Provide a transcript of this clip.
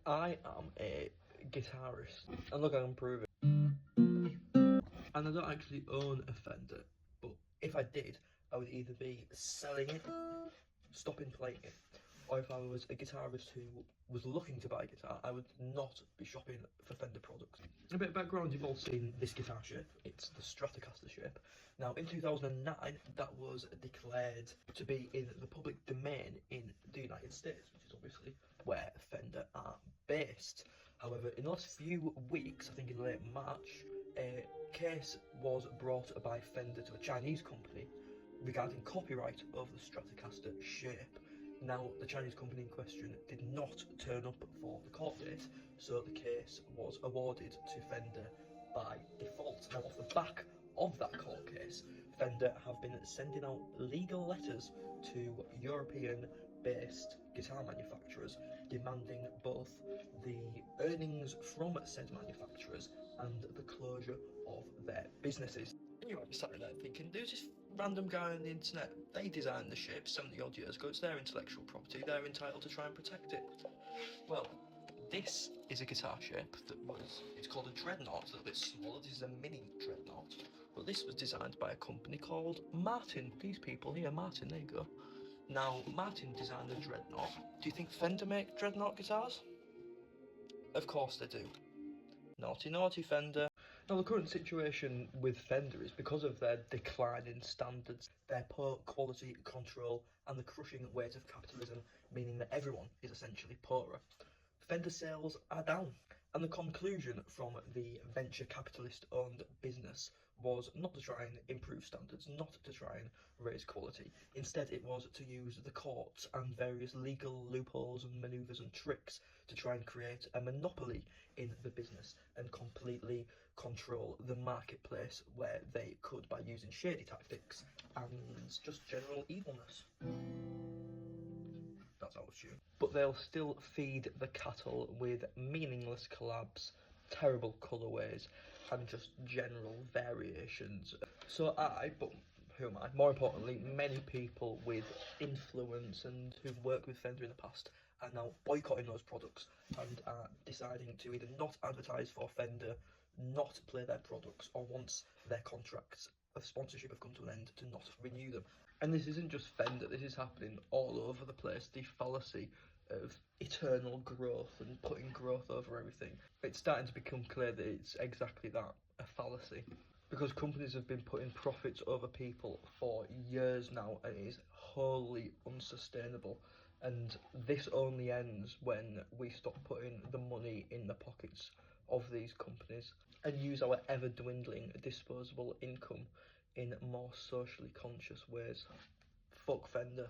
I am a guitarist, and look, I can prove it. And I don't actually own a Fender, but if I did, I would either be selling it, stopping playing it, or if I was a guitarist who was looking to buy a guitar, I would not be shopping for Fender products. A bit of background, you've all seen this guitar shape. It's the Stratocaster shape. Now, in 2009, that was declared to be in the public domain in the United States, which is obviously where Fender are based. However, in the last few weeks, I think in late March, a case was brought by Fender to a Chinese company regarding copyright of the Stratocaster shape. Now, the Chinese company in question did not turn up for the court date, so the case was awarded to Fender by default. Now, off the back of that court case, Fender have been sending out legal letters to European-based guitar manufacturers demanding both the earnings from said manufacturers and the closure of their businesses. And you might be sat there thinking, there's this random guy on the internet, they designed the shape 70 odd years ago, it's their intellectual property, they're entitled to try and protect it. Well, this is a guitar shape that it's called a dreadnought, it's a little bit smaller, this is a mini dreadnought, but this was designed by a company called Martin. These people here, Martin, there you go. Now, Martin designed the dreadnought. Do you think Fender make dreadnought guitars? Of course they do. Naughty, naughty Fender. Now, the current situation with Fender is because of their decline in standards, their poor quality control, and the crushing weight of capitalism, meaning that everyone is essentially poorer. Fender sales are down, and the conclusion from the venture capitalist owned business was not to try and improve standards, not to try and raise quality. Instead, it was to use the courts and various legal loopholes and manoeuvres and tricks to try and create a monopoly in the business and completely control the marketplace where they could by using shady tactics and just general evilness. That's how it's true. But they'll still feed the cattle with meaningless collabs, terrible colourways, and just general variations. So but who am I? More importantly, many people with influence and who've worked with Fender in the past are now boycotting those products and are deciding to either not advertise for Fender, not play their products, or once their contracts of sponsorship have come to an end, to not renew them. And this isn't just Fender, this is happening all over the place. The fallacy of eternal growth and putting growth over everything. It's starting to become clear that it's exactly that, a fallacy. Because companies have been putting profits over people for years now, and it is wholly unsustainable. And this only ends when we stop putting the money in the pockets of these companies and use our ever dwindling disposable income in more socially conscious ways. Fuck Fender.